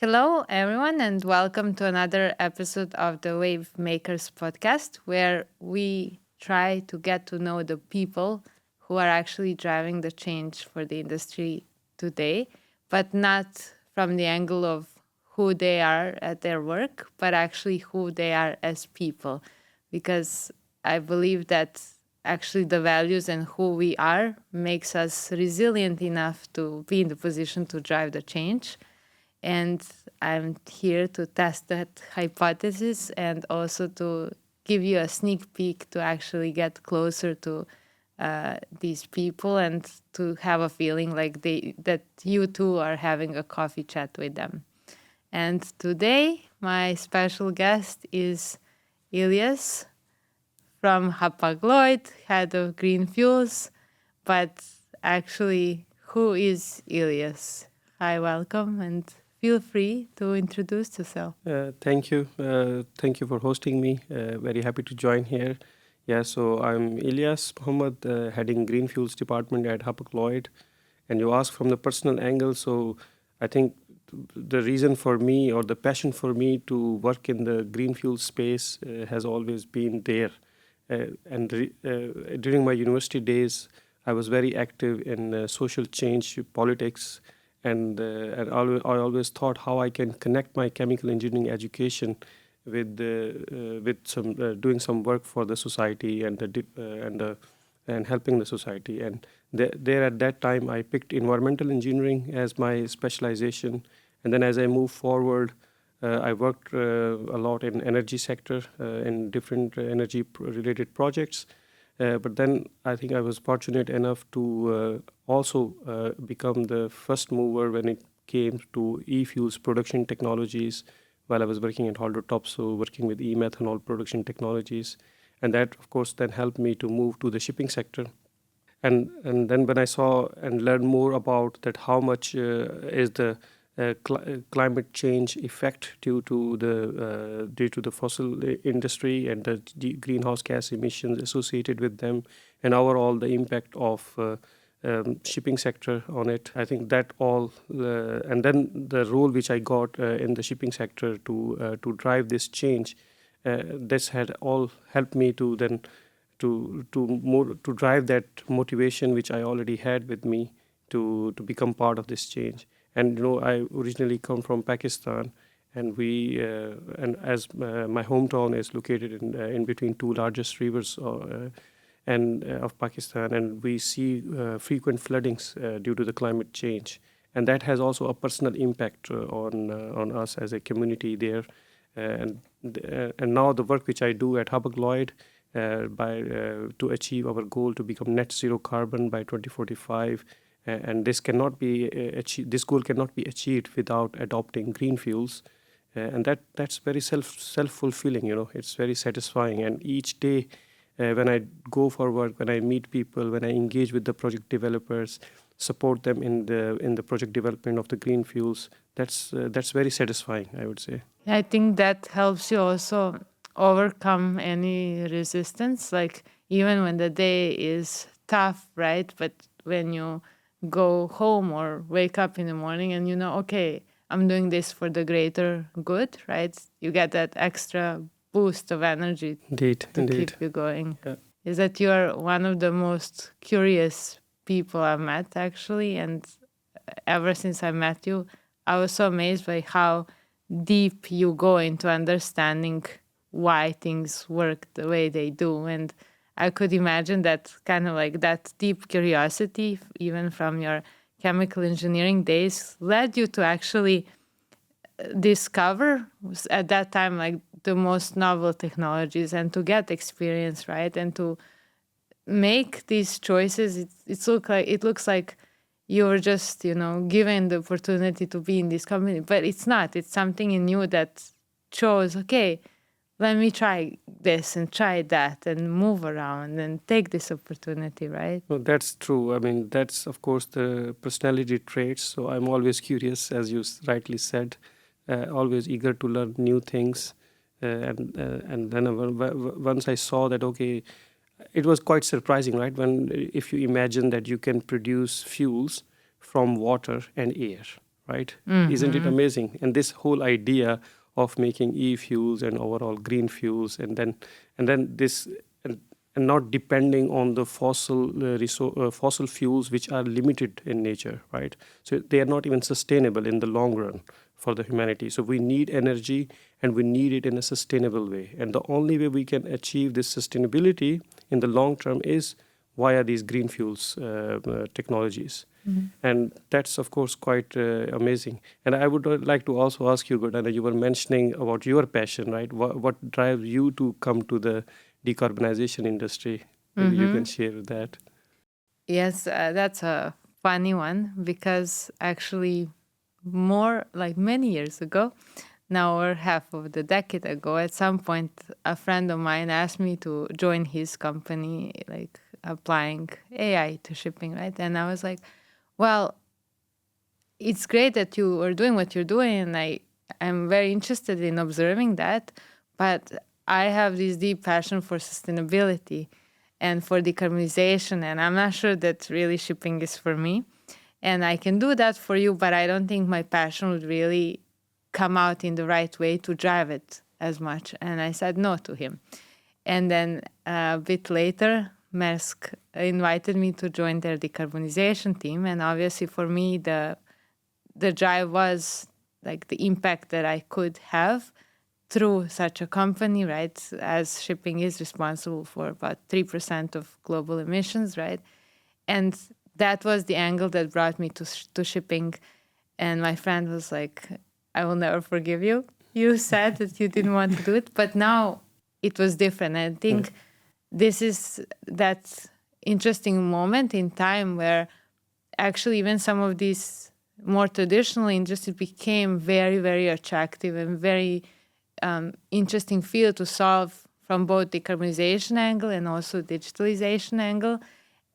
Hello, everyone, and welcome to another episode of the Wavemakers Podcast, where we try to get to know the people who are actually driving the change for the industry today, but not from the angle of who they are at their work, but actually who they are as people. Because I believe that actually the values and who we are makes us resilient enough to be in the position to drive the change. And I'm here to test that hypothesis and also to give you a sneak peek to actually get closer to these people and to have a feeling like that you too are having a coffee chat with them. And today, my special guest is Ilyas from Hapag-Lloyd, head of green fuels. But actually, who is Ilyas? Hi, welcome, and feel free to introduce yourself. Thank you. Thank you for hosting me. Very happy to join here. Yeah, so I'm Ilyas Muhammad, heading Green Fuels Department at Hapag-Lloyd. And you ask from the personal angle, so I think the reason for me or the passion for me to work in the green fuel space has always been there. During my university days, I was very active in social change, politics, I always thought how I can connect my chemical engineering education with some doing some work for the society and helping the society. And there at that time, I picked environmental engineering as my specialization. And then as I moved forward, I worked a lot in energy sector in different energy related projects. But then I think I was fortunate enough to also become the first mover when it came to e-fuels production technologies while I was working at Halder Topsoe, working with e-methanol production technologies. And that, of course, then helped me to move to the shipping sector. And then when I saw and learned more about that, how much is the climate change effect due to the fossil industry and the greenhouse gas emissions associated with them, and overall the impact of shipping sector on it. I think that all, and then the role which I got in the shipping sector to drive this change, this had all helped me to then to drive that motivation which I already had with me to become part of this change. And I originally come from Pakistan, and my hometown is located in between two largest rivers of Pakistan, and we see frequent floodings due to the climate change, and that has also a personal impact on us as a community there. And now the work which I do at Hapag-Lloyd to achieve our goal to become net zero carbon by 2045. And this cannot be achieved. This goal cannot be achieved without adopting green fuels, and that's very self-fulfilling. It's very satisfying. And each day, when I go for work, when I meet people, when I engage with the project developers, support them in the project development of the green fuels, that's very satisfying, I would say. I think that helps you also overcome any resistance, like even when the day is tough, right? But when you go home or wake up in the morning and okay, I'm doing this for the greater good, right? You get that extra boost of energy to keep you going. Yeah. Is that you're one of the most curious people I've met, actually. And ever since I met you, I was so amazed by how deep you go into understanding why things work the way they do. And I could imagine that kind of like that deep curiosity, even from your chemical engineering days, led you to actually discover at that time like the most novel technologies and to get experience, right? And to make these choices. It looks like you were just given the opportunity to be in this company, but it's not. It's something in you that chose, okay, let me try this and try that and move around and take this opportunity, right? Well, that's true. I mean, that's, of course, the personality traits. So I'm always curious, as you rightly said, always eager to learn new things. And then once I saw that, okay, it was quite surprising, right? If you imagine that you can produce fuels from water and air, right? Isn't it amazing? And this whole idea of making e-fuels and overall green fuels, and then this and not depending on the fossil fuels, which are limited in nature, right? So they are not even sustainable in the long run for the humanity. So we need energy, and we need it in a sustainable way. And the only way we can achieve this sustainability in the long term is via these green fuels technologies. And that's, of course, quite amazing. And I would like to also ask you, Gordana, you were mentioning about your passion, right? What drives you to come to the decarbonization industry? Maybe you can share that. Yes, that's a funny one because actually, more like many years ago, now or half of the decade ago, at some point, a friend of mine asked me to join his company, like applying AI to shipping, right? And I was like, well, it's great that you are doing what you're doing, and I'm very interested in observing that, but I have this deep passion for sustainability and for decarbonization, and I'm not sure that really shipping is for me. And I can do that for you, but I don't think my passion would really come out in the right way to drive it as much. And I said no to him. And then a bit later, Maersk invited me to join their decarbonization team. And obviously for me, the drive was like the impact that I could have through such a company, right? As shipping is responsible for about 3% of global emissions, right? And that was the angle that brought me to shipping. And my friend was like, I will never forgive you. You said that you didn't want to do it, but now it was different. I think this is that interesting moment in time where actually even some of these more traditional industries became very, very attractive and very interesting field to solve from both decarbonization angle and also digitalization angle.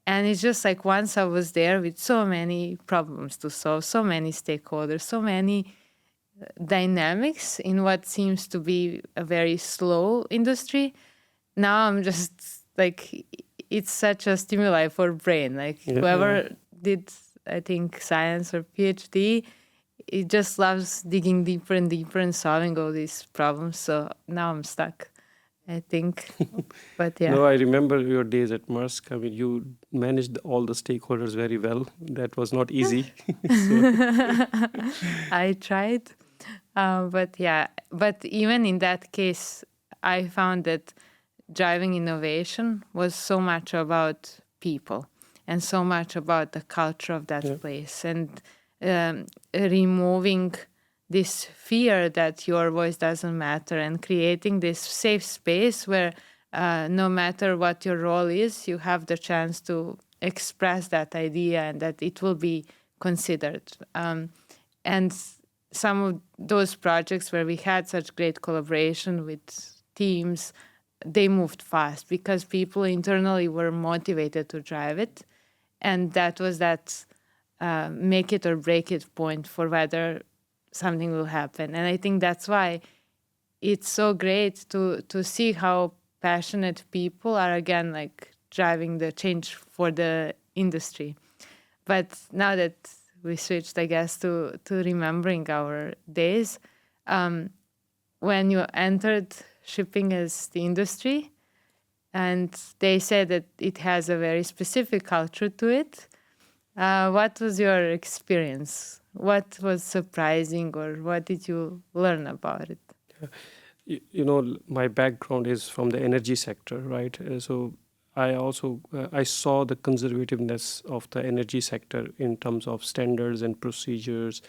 And it's just like once I was there with so many problems to solve, so many stakeholders, so many dynamics in what seems to be a very slow industry. Now I'm just like, it's such a stimuli for brain. Like whoever did, I think, science or PhD, it just loves digging deeper and deeper and solving all these problems. So now I'm stuck, I think. But yeah. No, I remember your days at Maersk. I mean, you managed all the stakeholders very well. That was not easy. I tried. But yeah, but even in that case, I found that driving innovation was so much about people and so much about the culture of that place, and removing this fear that your voice doesn't matter and creating this safe space where no matter what your role is, you have the chance to express that idea and that it will be considered. And some of those projects where we had such great collaboration with teams, they moved fast because people internally were motivated to drive it. And that was that make it or break it point for whether something will happen. And I think that's why it's so great to see how passionate people are, again, like driving the change for the industry. But now that we switched, I guess, to remembering our days, when you entered shipping as the industry, and they said that it has a very specific culture to it. What was your experience? What was surprising, or what did you learn about it? You know, my background is from the energy sector, right? So I also I saw the conservativeness of the energy sector in terms of standards and procedures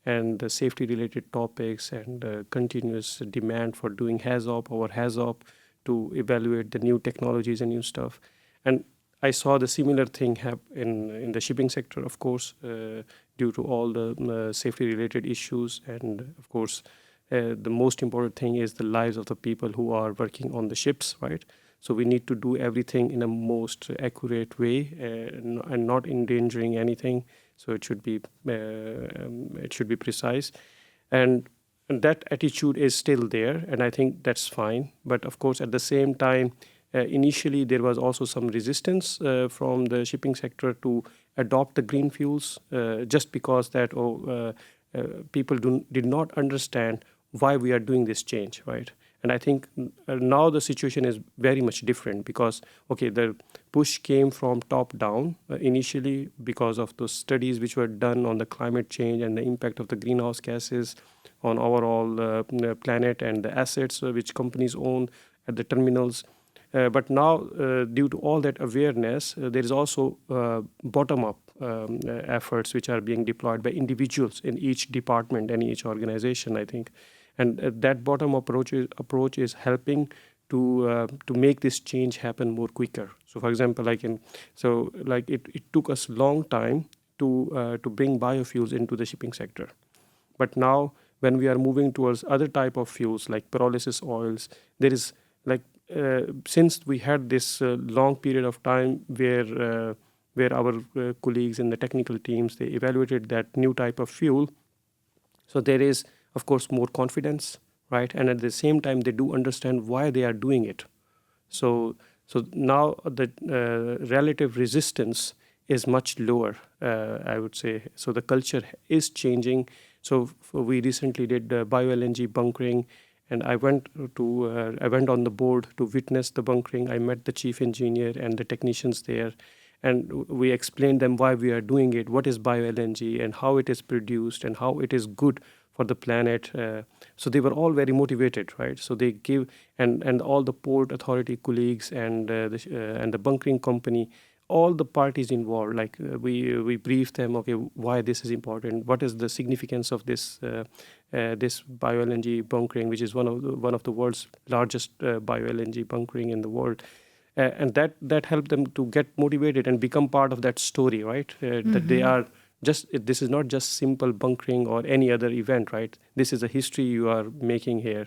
and the safety related topics and continuous demand for doing HAZOP over HAZOP to evaluate the new technologies and new stuff. And I saw the similar thing happen in the shipping sector, of course, due to all the safety related issues. And of course, the most important thing is the lives of the people who are working on the ships, right? So we need to do everything in a most accurate way and not endangering anything. So it should be precise, and that attitude is still there, and I think that's fine. But of course, at the same time, initially there was also some resistance from the shipping sector to adopt the green fuels, just because that people did not understand why we are doing this change, right? And I think now the situation is very much different because, okay, the push came from top down initially because of those studies which were done on the climate change and the impact of the greenhouse gases on overall planet and the assets which companies own at the terminals. But now, due to all that awareness, there is also bottom-up efforts which are being deployed by individuals in each department and each organization, I think. And that bottom approach is helping to make this change happen more quicker. So, for example, it took us long time to bring biofuels into the shipping sector. But now, when we are moving towards other type of fuels like pyrolysis oils, there is since we had this long period of time where our colleagues in the technical teams, they evaluated that new type of fuel. So there is, of course, more confidence, right? And at the same time, they do understand why they are doing it. So now the relative resistance is much lower, I would say. So the culture is changing. So we recently did Bio-LNG bunkering, and I went on the board to witness the bunkering. I met the chief engineer and the technicians there, and we explained them why we are doing it, what is Bio-LNG and how it is produced and how it is good for the planet. So they were all very motivated, right? So they give, and all the port authority colleagues and the bunkering company, all the parties involved, we briefed them, okay, why this is important, what is the significance of this this Bio-LNG bunkering, which is one of the world's largest Bio-LNG bunkering in the world, and that helped them to get motivated and become part of that story, right? That they are this is not just simple bunkering or any other event, right? This is a history you are making here.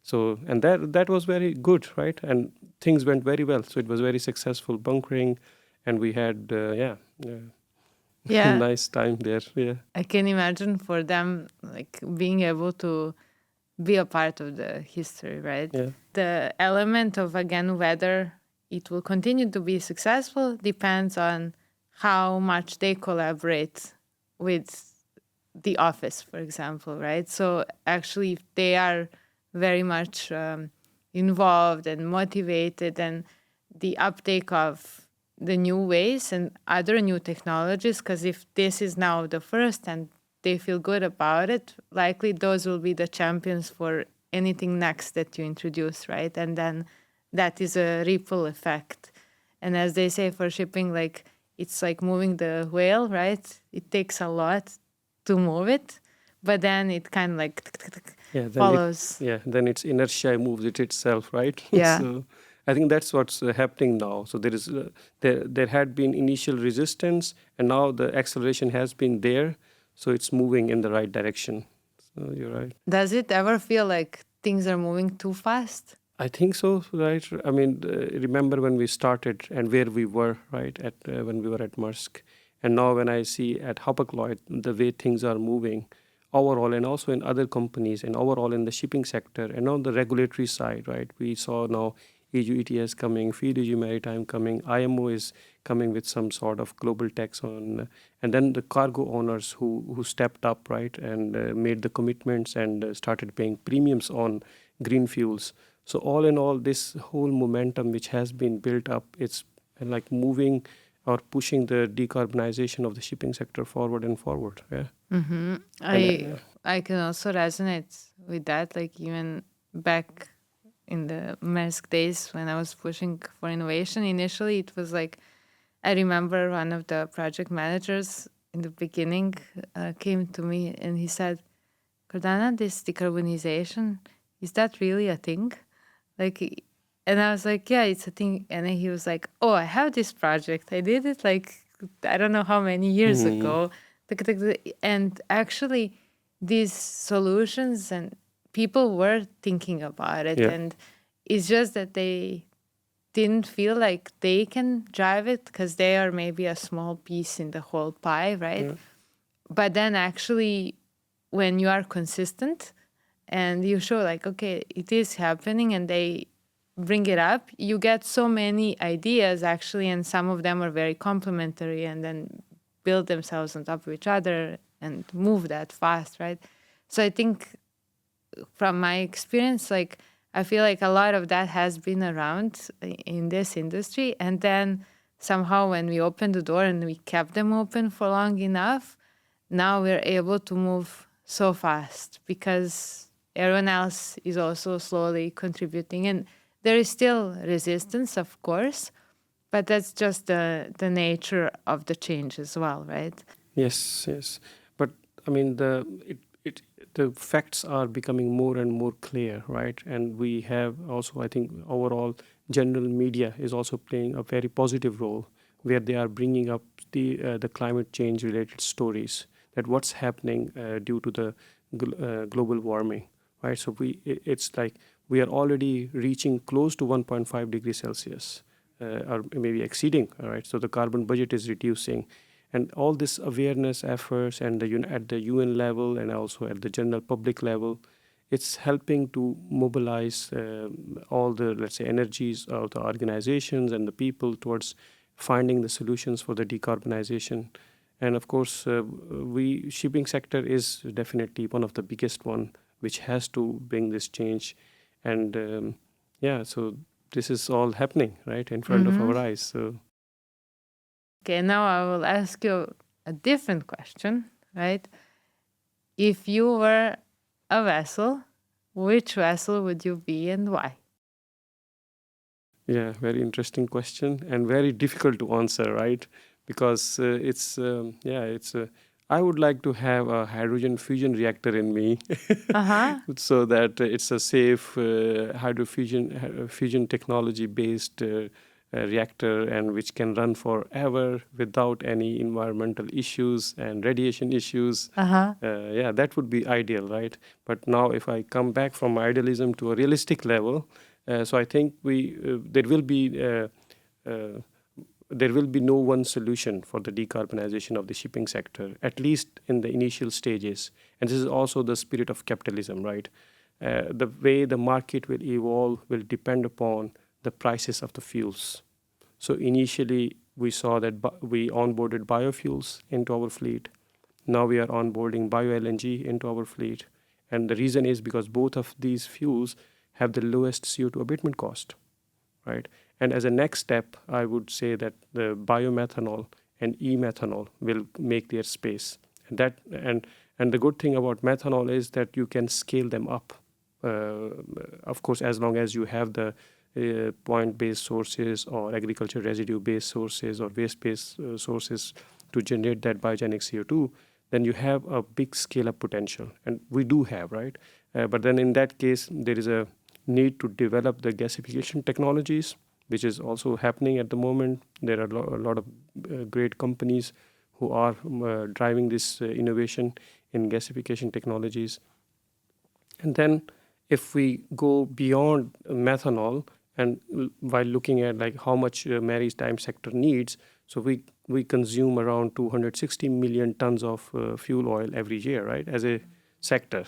So, and that was very good, right? And things went very well. So it was very successful bunkering, and we had Yeah. nice time there. Yeah. I can imagine for them like being able to be a part of the history, right? Yeah. The element of, again, whether it will continue to be successful depends on how much they collaborate with the office, for example, right? So actually, if they are very much involved and motivated, and the uptake of the new ways and other new technologies, because if this is now the first and they feel good about it, likely those will be the champions for anything next that you introduce, right? And then that is a ripple effect. And as they say for shipping, like it's like moving the whale, right? It takes a lot to move it, but then it kind of like follows. Then its inertia moves it itself, right? Yeah. So I think that's what's happening now. So there is there had been initial resistance, and now the acceleration has been there. So it's moving in the right direction. So you're right. Does it ever feel like things are moving too fast? I think so, right? I mean, remember when we started and where we were, right, at when we were at Maersk. And now when I see at Hapag-Lloyd, the way things are moving overall, and also in other companies, and overall in the shipping sector, and on the regulatory side, right, we saw now EU ETS coming, EU Maritime coming, IMO is coming with some sort of global tax on, and then the cargo owners who stepped up, right, and made the commitments and started paying premiums on green fuels. So all in all, this whole momentum which has been built up, it's like moving or pushing the decarbonization of the shipping sector forward and forward. Yeah. Mm-hmm. I can also resonate with that. Like even back in the Maersk days when I was pushing for innovation, initially it was like, I remember one of the project managers in the beginning came to me and he said, Cordana, this decarbonization, is that really a thing? Like, and I was like, yeah, it's a thing. And then he was like, oh, I have this project. I did it like, I don't know how many years ago. And actually, these solutions and people were thinking about it. Yeah. And it's just that they didn't feel like they can drive it because they are maybe a small piece in the whole pie, right? Yeah. But then actually, when you are consistent, and you show like, okay, it is happening, and they bring it up, you get so many ideas actually, and some of them are very complementary and then build themselves on top of each other. and move that fast, right? So I think from my experience, like I feel like a lot of that has been around in this industry. And then somehow when we opened the door and we kept them open for long enough, now we're able to move so fast because everyone else is also slowly contributing. And there is still resistance, of course, but that's just the nature of the change as well, right? Yes, yes. But I mean, the facts are becoming more and more clear, right? And we have also, I think, overall, general media is also playing a very positive role, where they are bringing up the climate change related stories, that what's happening due to the global warming, right? So it's like we are already reaching close to 1.5 degrees Celsius, or maybe exceeding. All right, so the carbon budget is reducing, and all this awareness efforts and at the UN level and also at the general public level, it's helping to mobilize all the, let's say, energies of the organizations and the people towards finding the solutions for the decarbonization. And of course, we shipping sector is definitely one of the biggest one which has to bring this change. And yeah, so this is all happening right in front of Mm-hmm. our eyes. So Okay, now I will ask you a different question, right? If you were a vessel, which vessel would you be and why? yeah, very interesting question and very difficult to answer, right? Because I would like to have a hydrogen fusion reactor in me, Uh-huh. so that it's a safe fusion technology based reactor, and which can run forever without any environmental issues and radiation issues. Uh-huh. Yeah, that would be ideal, right? But now, if I come back from idealism to a realistic level, so I think uh, there will be no one solution for the decarbonization of the shipping sector, at least in the initial stages. And this is also the spirit of capitalism, right? The way the market will evolve will depend upon the prices of the fuels. So initially, we saw that we onboarded biofuels into our fleet. Now we are onboarding Bio-LNG into our fleet. And the reason is because both of these fuels have the lowest CO2 abatement cost, right? And as a next step, I would say that the biomethanol and e-methanol will make their space. And the good thing about methanol is that you can scale them up. Of course, as long as you have the point-based sources or agriculture residue-based sources or waste-based sources to generate that biogenic CO2, then you have a big scale-up potential. And we do have, right? But then in that case, there is a need to develop the gasification technologies, which is also happening at the moment. There are a lot of great companies who are driving this innovation in gasification technologies. And then if we go beyond methanol, and while looking at like how much maritime sector needs, so we consume around 260 million tons of fuel oil every year, right, as a sector.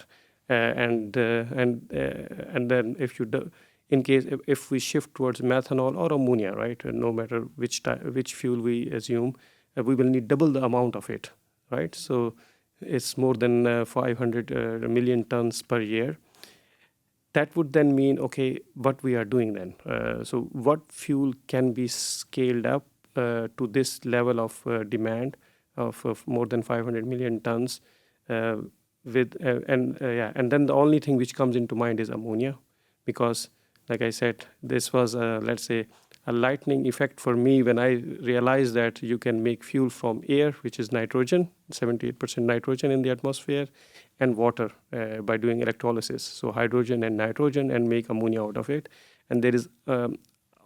And then if you do, in case if we shift towards methanol or ammonia, right, no matter which fuel we assume, we will need double the amount of it, right? So it's more than 500 million tons per year. That would then mean, okay, what we are doing then. So what fuel can be scaled up to this level of demand of more than 500 million tons, and then the only thing which comes into mind is ammonia, because like I said, this was let's say a lightning effect for me when I realized that you can make fuel from air, which is nitrogen, 78% nitrogen in the atmosphere, and water by doing electrolysis. So hydrogen and nitrogen, and make ammonia out of it. And there is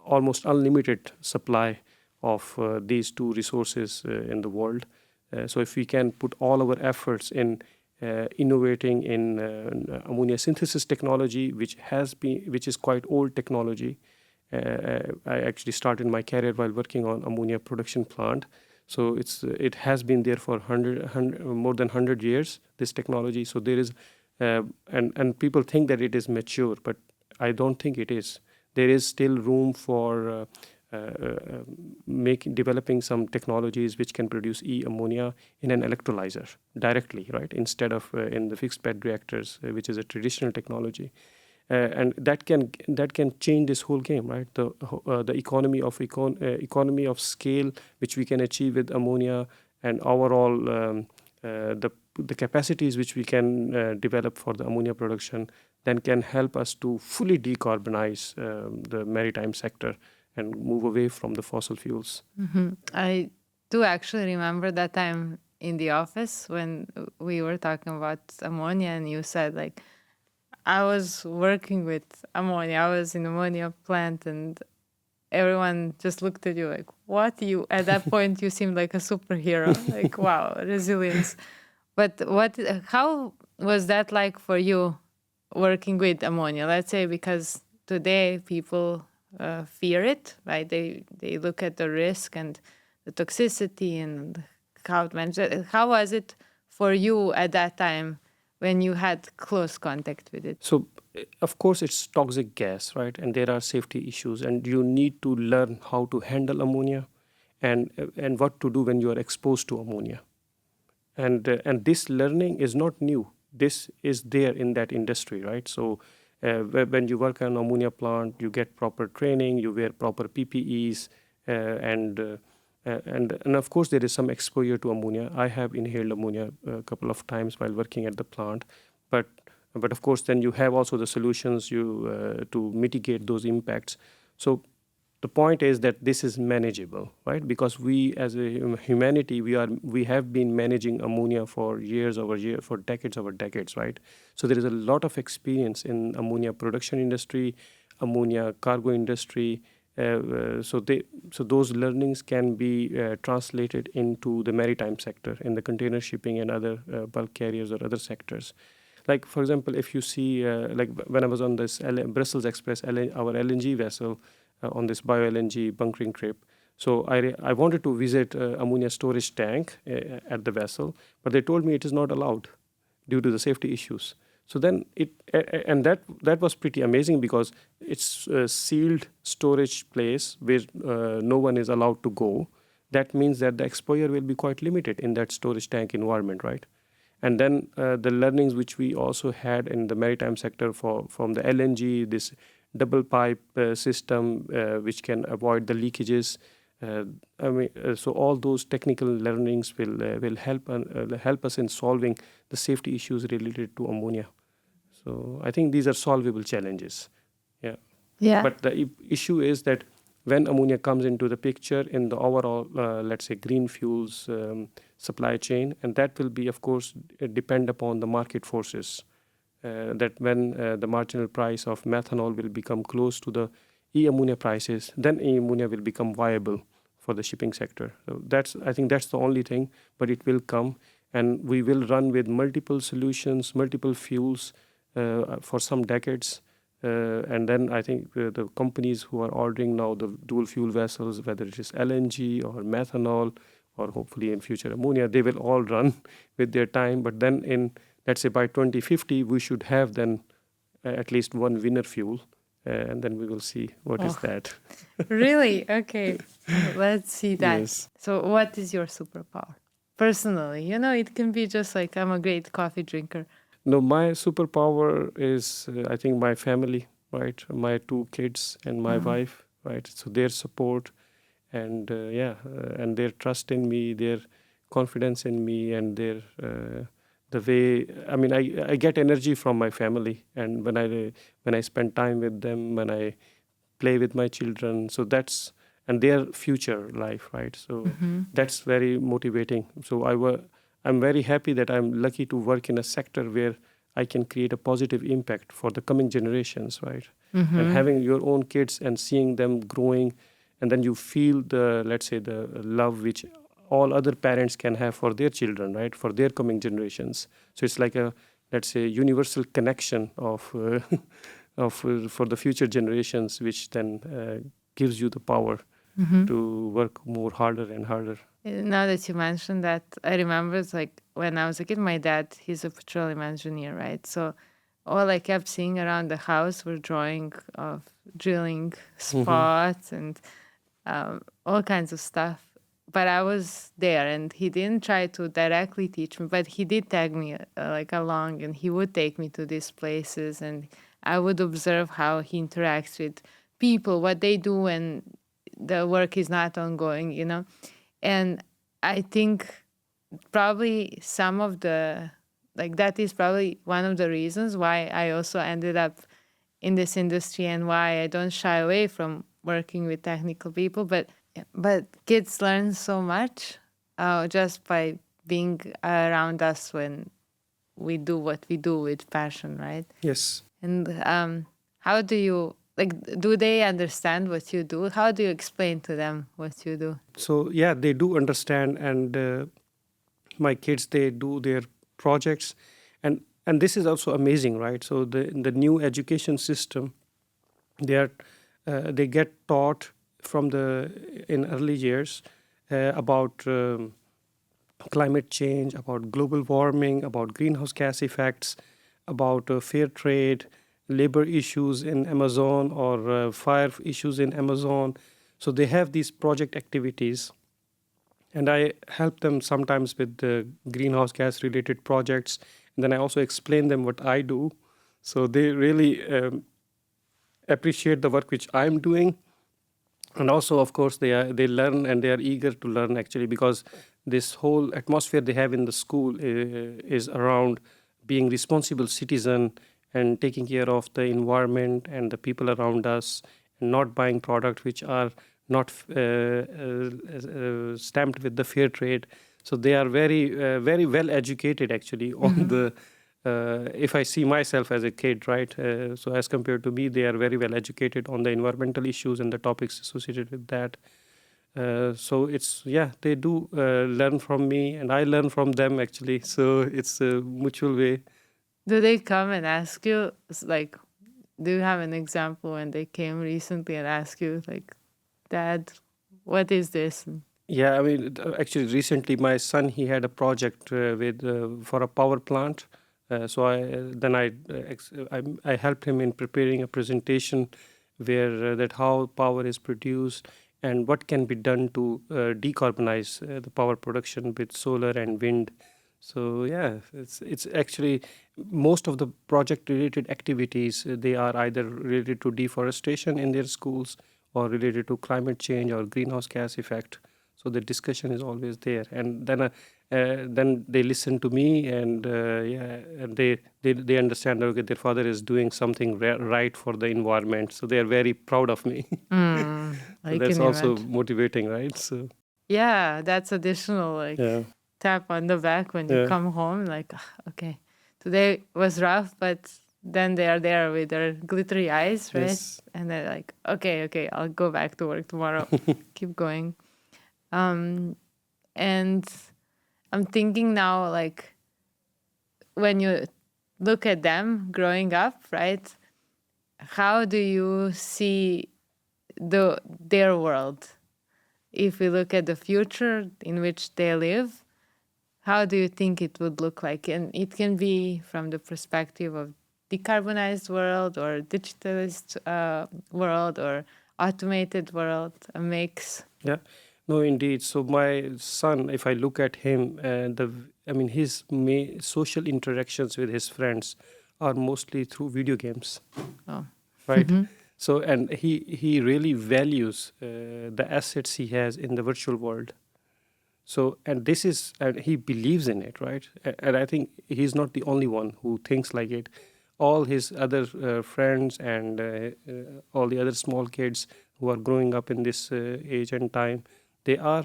almost unlimited supply of these two resources in the world. So if we can put all our efforts in innovating in ammonia synthesis technology, which is quite old technology. I actually started my career while working on ammonia production plant. So it has been there for more than 100 years, this technology. So there is, and people think that it is mature, but I don't think it is. There is still room for developing some technologies which can produce ammonia in an electrolyzer directly, right, instead of in the fixed bed reactors, which is a traditional technology. And that can change this whole game, right? The economy of scale which we can achieve with ammonia, and overall the capacities which we can develop for the ammonia production, then can help us to fully decarbonize the maritime sector and move away from the fossil fuels. I do actually remember that time in the office when we were talking about ammonia, and you said like, I was working with ammonia. I was in ammonia plant, and everyone just looked at you like, "What?" You at that point you seemed like a superhero. Like, wow, resilience. But how was that like for you working with ammonia? Let's say because today people fear it, right? They look at the risk and the toxicity and how it went. How was it for you at that time when you had close contact with it? So, of course, it's toxic gas, right? And there are safety issues, and you need to learn how to handle ammonia, and what to do when you are exposed to ammonia. And this learning is not new. This is there in that industry, right? So, when you work on an ammonia plant, you get proper training, you wear proper PPEs, and of course there is some exposure to ammonia. I have inhaled ammonia a couple of times while working at the plant, but of course then you have also the solutions to mitigate those impacts. So the point is that this is manageable, right? Because we as a humanity, we have been managing ammonia for years over years, for decades over decades, right? So there is a lot of experience in ammonia production industry, ammonia cargo industry. So those learnings can be translated into the maritime sector, in the container shipping and other bulk carriers or other sectors. Like, for example, if you see, like when I was on this Brussels Express, our LNG vessel, on this Bio-LNG bunkering trip. So I wanted to visit ammonia storage tank at the vessel, but they told me it is not allowed due to the safety issues. So then and that was pretty amazing, because it's a sealed storage place where no one is allowed to go. That means that the exposure will be quite limited in that storage tank environment, right? And then the learnings which we also had in the maritime sector from the LNG, this double pipe system which can avoid the leakages. So all those technical learnings will help us in solving the safety issues related to ammonia. So I think these are solvable challenges. Yeah. Yeah. But the issue is that when ammonia comes into the picture in the overall, let's say, green fuels supply chain, and that will be, of course, depend upon the market forces. That when the marginal price of methanol will become close to the ammonia prices, then ammonia will become viable for the shipping sector. So I think that's the only thing, but it will come, and we will run with multiple solutions, multiple fuels for some decades. And then I think the companies who are ordering now the dual fuel vessels, whether it is LNG or methanol, or hopefully in future ammonia, they will all run with their time. But then let's say by 2050, we should have then at least one winner fuel, and then we will see what is that. Really? Okay. Let's see that. Yes. So what is your superpower? Personally, it can be just like, I'm a great coffee drinker. No, my superpower is, I think, my family, right? My 2 kids and my wife, right? So their support and and their trust in me, their confidence in me, and their the way, I mean, I get energy from my family, and when I spend time with them, when I play with my children, so that's, and their future life, right? So that's very motivating. So I'm very happy that I'm lucky to work in a sector where I can create a positive impact for the coming generations, right? And having your own kids and seeing them growing, and then you feel let's say, the love which all other parents can have for their children, right? For their coming generations. So it's like a, let's say, universal connection of for the future generations, which then gives you the power to work more harder and harder. Now that you mentioned that, I remember it's like when I was a kid, my dad, he's a petroleum engineer, right? So all I kept seeing around the house were drawing of drilling spots and all kinds of stuff. But I was there, and he didn't try to directly teach me, but he did tag me like along, and he would take me to these places, and I would observe how he interacts with people, what they do when the work is not ongoing. And I think probably some of the like that is probably one of the reasons why I also ended up in this industry and why I don't shy away from working with technical people. But kids learn so much just by being around us when we do what we do with passion, right? Yes. And how do you do they understand what you do? How do you explain to them what you do? So yeah, they do understand, and my kids, they do their projects, and this is also amazing, right? So the new education system, they get taught from the in early years about climate change, about global warming, about greenhouse gas effects, about fair trade, labor issues in Amazon, or fire issues in Amazon. So they have these project activities, and I help them sometimes with the greenhouse gas related projects, and then I also explain them what I do. So they really appreciate the work which I'm doing, and also of course they learn, and they are eager to learn actually, because this whole atmosphere they have in the school is around being responsible citizen and taking care of the environment and the people around us, and not buying products which are not stamped with the fair trade. So they are very well educated actually on the if I see myself as a kid, right? So as compared to me, they are very well educated on the environmental issues and the topics associated with that. So they do learn from me, and I learn from them actually. So it's a mutual way. Do they come and ask you, do you have an example when they came recently and ask you, like, Dad, what is this? Yeah, I mean, actually, recently my son, he had a project with for a power plant. So I helped him in preparing a presentation where that how power is produced and what can be done to decarbonize the power production with solar and wind. So yeah, it's actually most of the project related activities, they are either related to deforestation in their schools, or related to climate change or greenhouse gas effect. So the discussion is always there, and then they listen to me, and and they understand that okay, their father is doing something right for the environment, so they are very proud of me. So I that's can also imagine. motivating, right? So Yeah, that's additional yeah, tap on the back when you yeah, come home. Like, "Ah, okay, today was rough, but then they are there with their glittery eyes, right? yes, And they're like, okay, I'll go back to work tomorrow. Keep going. And I'm thinking now, like, when you look at them growing up, right? How do you see their world? If we look at the future in which they live, how do you think it would look like? And it can be from the perspective of decarbonized world or digitalized world or automated world, a mix. yeah. No, indeed. So my son, if I look at him, I mean, his social interactions with his friends are mostly through video games, Oh. right? So, and he really values the assets he has in the virtual world. So, and this is, and he believes in it, right? And I think he's not the only one who thinks like it. All his other friends and all the other small kids who are growing up in this age and time, they are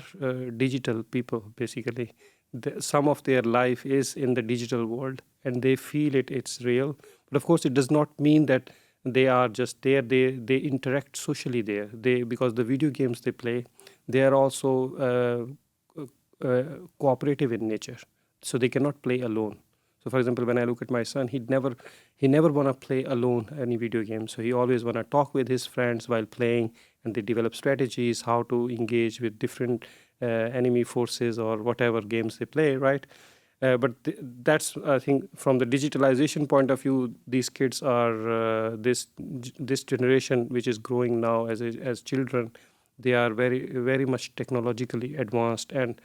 digital people, basically. Some of their life is in the digital world, and they feel it's real. But of course, it does not mean that they are just there. They interact socially there. Because the video games they play, they are also cooperative in nature, so they cannot play alone. So for example, when I look at my son, he never want to play alone any video game. So he always want to talk with his friends while playing, and they develop strategies how to engage with different enemy forces or whatever games they play, right? But that's, I think, from the digitalization point of view, these kids are this generation which is growing now as children. They are very much technologically advanced, and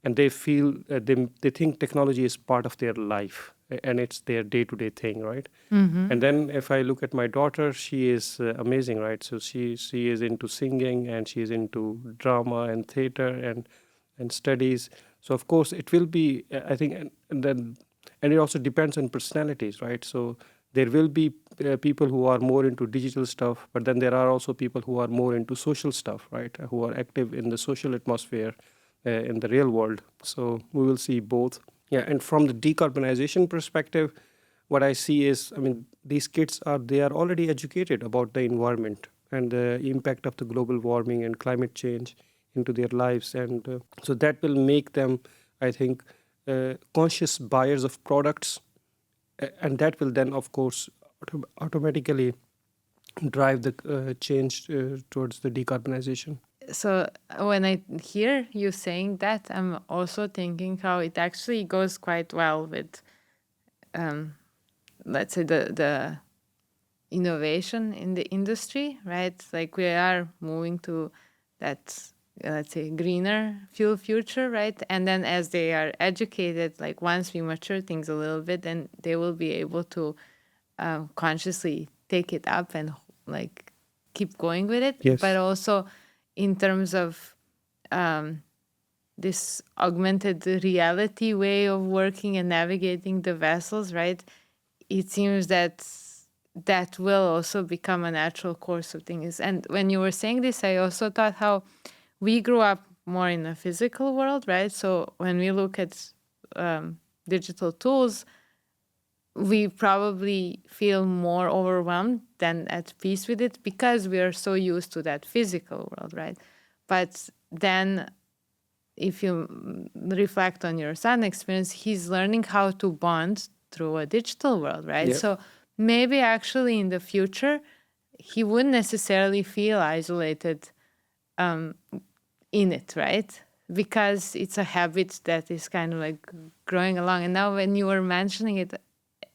they feel they think technology is part of their life, and it's their day-to-day thing, right? Mm-hmm. And then if I look at my daughter, she is amazing, right? So she is into singing, and she is into drama and theater and studies. So of course it will be, I think, and it also depends on personalities, right? So there will be people who are more into digital stuff, but then there are also people who are more into social stuff, right? Who are active in the social atmosphere in the real world. So we will see both. Yeah, and from the decarbonization perspective, what I see is, I mean, these kids are already educated about the environment and the impact of the global warming and climate change into their lives, and so that will make them, I think, conscious buyers of products, and that will then, of course, automatically drive the change towards the decarbonization. So when I hear you saying that, I'm also thinking how it actually goes quite well with, let's say, the innovation in the industry, right? Like we are moving to that, let's say, greener fuel future, right? And then as they are educated, like once we mature things a little bit, then they will be able to consciously take it up and like keep going with it. But Yes. also in terms of this augmented reality way of working and navigating the vessels, right? It seems that that will also become a natural course of things. And when you were saying this, I also thought how we grew up more in a physical world, right? So when we look at digital tools, we probably feel more overwhelmed than at peace with it because we are so used to that physical world, right? But then if you reflect on your son experience, he's learning how to bond through a digital world, right? Yeah. So maybe actually in the future, he wouldn't necessarily feel isolated in it, right? Because it's a habit that is kind of like growing along. And now when you were mentioning it,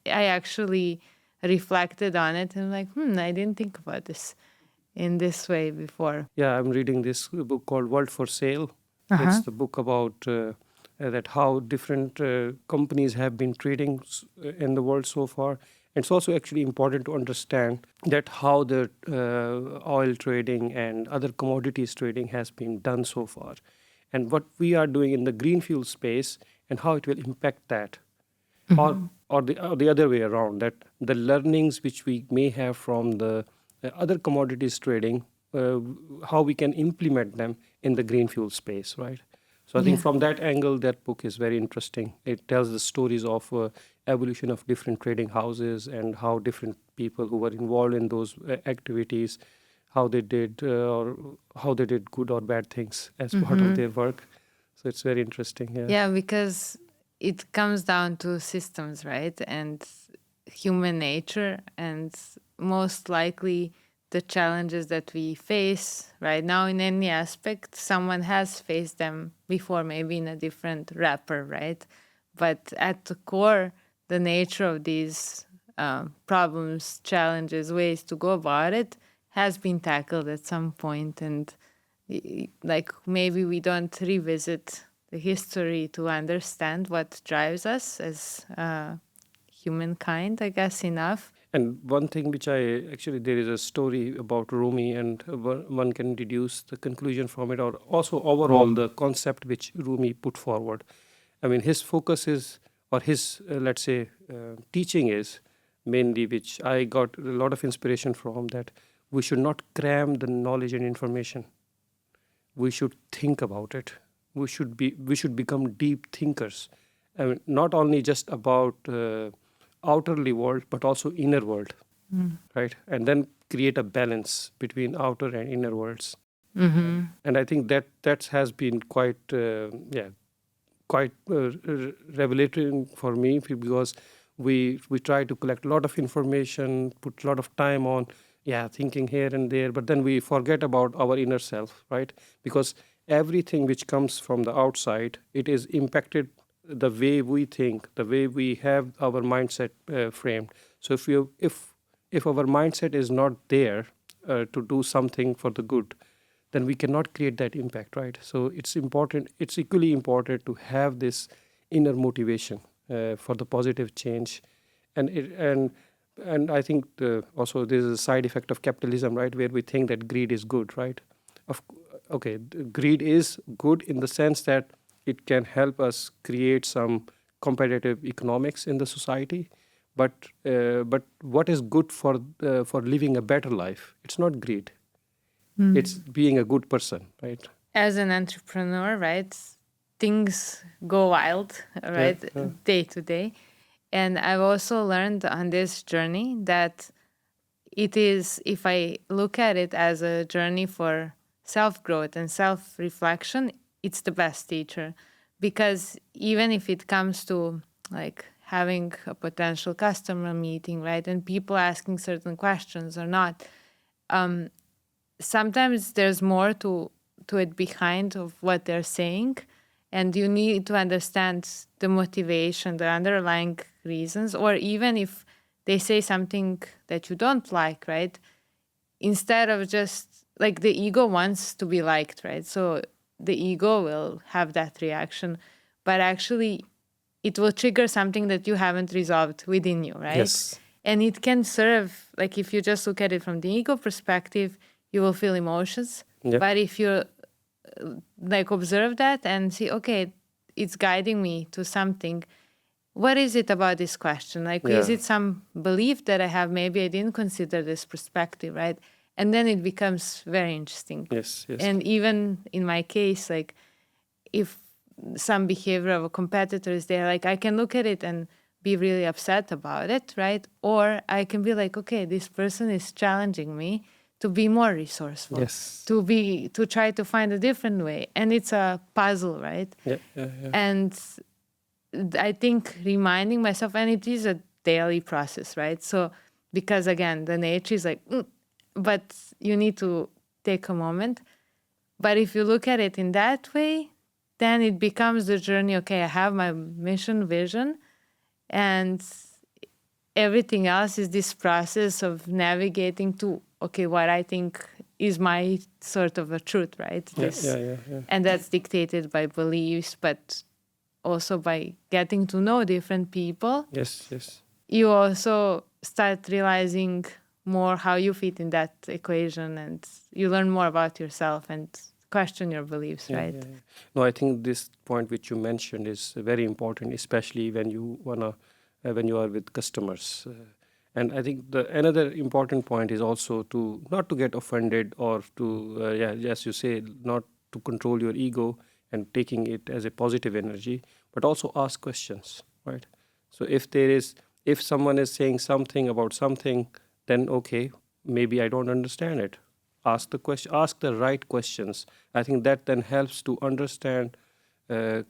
I actually reflected on it and like, I didn't think about this in this way before. Yeah, I'm reading this book called World for Sale. It's Uh-huh. the book about that how different companies have been trading in the world so far. And it's also actually important to understand that how the oil trading and other commodities trading has been done so far, and what we are doing in the green fuel space and how it will impact that, or the other way around, that the learnings which we may have from the other commodities trading, uh, how we can implement them in the green fuel space, right? So I think Yeah. from that angle, that book is very interesting. It tells the stories of evolution of different trading houses and how different people who were involved in those activities, how they did or how they did good or bad things as part of their work. So it's very interesting. Yeah. Yeah, because it comes down to systems, right? And human nature, and most likely the challenges that we face right now in any aspect, someone has faced them before, maybe in a different wrapper, right? But at the core, the nature of these problems, challenges, ways to go about it has been tackled at some point. And like maybe we don't revisit the history to understand what drives us as humankind, I guess, enough. And one thing which there is a story about Rumi, and one can deduce the conclusion from it, or also overall the concept which Rumi put forward. I mean, his focus is, or his, let's say, teaching is mainly, which I got a lot of inspiration from, that we should not cram the knowledge and information. We should think about it. We should become deep thinkers. I mean, not only just about outerly world, but also inner world, right? And then create a balance between outer and inner worlds. Mm-hmm. And I think that has been quite quite revelatory for me, because we try to collect a lot of information, put a lot of time on thinking here and there, but then we forget about our inner self, right? Because everything which comes from the outside, it is impacted the way we think, the way we have our mindset framed. So if our mindset is not there to do something for the good, then we cannot create that impact, right? So it's important. It's equally important to have this inner motivation for the positive change, and it, and I think also there is a side effect of capitalism, right, where we think that greed is good, right? Of okay, greed is good in the sense that it can help us create some competitive economics in the society, but what is good for living a better life? It's not greed. It's being a good person, right? As an entrepreneur, right, things go wild, right, day to day. And I've also learned on this journey that it is, if I look at it as a journey for self growth and self reflection, it's the best teacher. Because even if it comes to like having a potential customer meeting, right, and people asking certain questions or not, sometimes there's more to it behind of what they're saying, and you need to understand the motivation, the underlying reasons, or even if they say something that you don't like, right, instead of just like the ego wants to be liked, right, so the ego will have that reaction, but actually it will trigger something that you haven't resolved within you, right? Yes. And it can serve, like if you just look at it from the ego perspective, you will feel emotions. Yeah. But if you like observe that and see, okay, it's guiding me to something. What is it about this question? Like, is Yeah. it some belief that I have? Maybe I didn't consider this perspective, right? And then it becomes very interesting. Yes. Yes. And even in my case, like if some behavior of a competitor is there, like I can look at it and be really upset about it, right? Or I can be like, okay, this person is challenging me to be more resourceful, Yes. to try to find a different way. And it's a puzzle, right? Yeah. Yeah. Yeah. And I think reminding myself, and it is a daily process, right? So, because again, the nature is like, but you need to take a moment. But if you look at it in that way, then it becomes the journey. Okay, I have my mission, vision, and everything else is this process of navigating to, okay, what I think is my sort of a truth, right? Yeah. Yeah. Yeah. Yeah. And that's dictated by beliefs, but also by getting to know different people. Yes. Yes. You also start realizing more how you fit in that equation, and you learn more about yourself and question your beliefs, Yeah, right? yeah, yeah. No, I think this point which you mentioned is very important, especially when you wanna when you are with customers. And I think the another important point is also to not to get offended or to as you say, not to control your ego and taking it as a positive energy, but also ask questions, right? So if someone is saying something about something, then okay, maybe I don't understand it. Ask the question, ask the right questions. I think that then helps to understand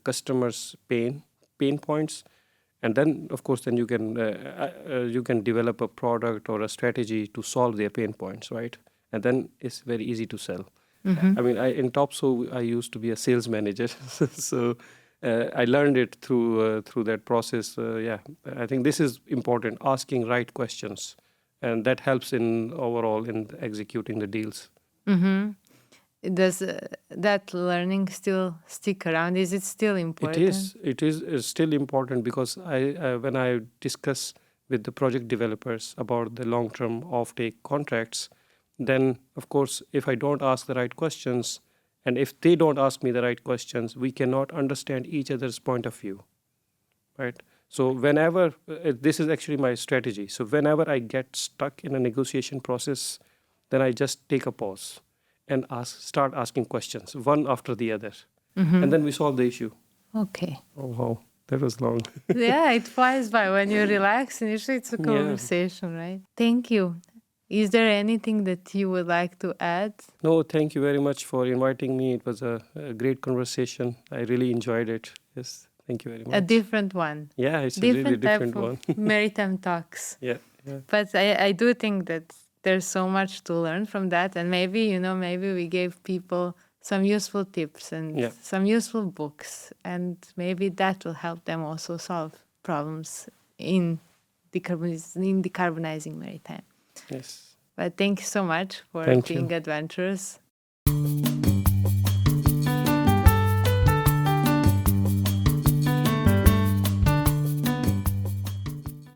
customers' pain points, and then of course then you can develop a product or a strategy to solve their pain points, right? And then it's very easy to sell. I mean, in Topso, I used to be a sales manager, so I learned it through that process. Yeah, I think this is important: asking right questions, and that helps in overall in executing the deals. Does that learning still stick around? Is it still It important? is. It is still important because when I discuss with the project developers about the long-term off-take contracts, then of course, if I don't ask the right questions, and if they don't ask me the right questions, we cannot understand each other's point of view, right? So whenever this is actually my strategy. So whenever I get stuck in a negotiation process, then I just take a pause and start asking questions one after the other, and then we solve the issue. Okay. Oh wow, that was long. Yeah, it flies by when you relax. Initially, it's a Yeah. conversation, right? Thank you. Is there anything that you would like to add? No, thank you very much for inviting me. It was a great conversation. I really enjoyed it. Yes, thank you very much. A different one. Yeah, it's a really Different type different one. of maritime talks. Yeah, yeah. But I do think that there's so much to learn from that. And maybe, maybe we gave people some useful tips and Yeah. some useful books. And maybe that will help them also solve problems in decarbonizing maritime. Yes. But thank you so much for Thank being you. adventurous.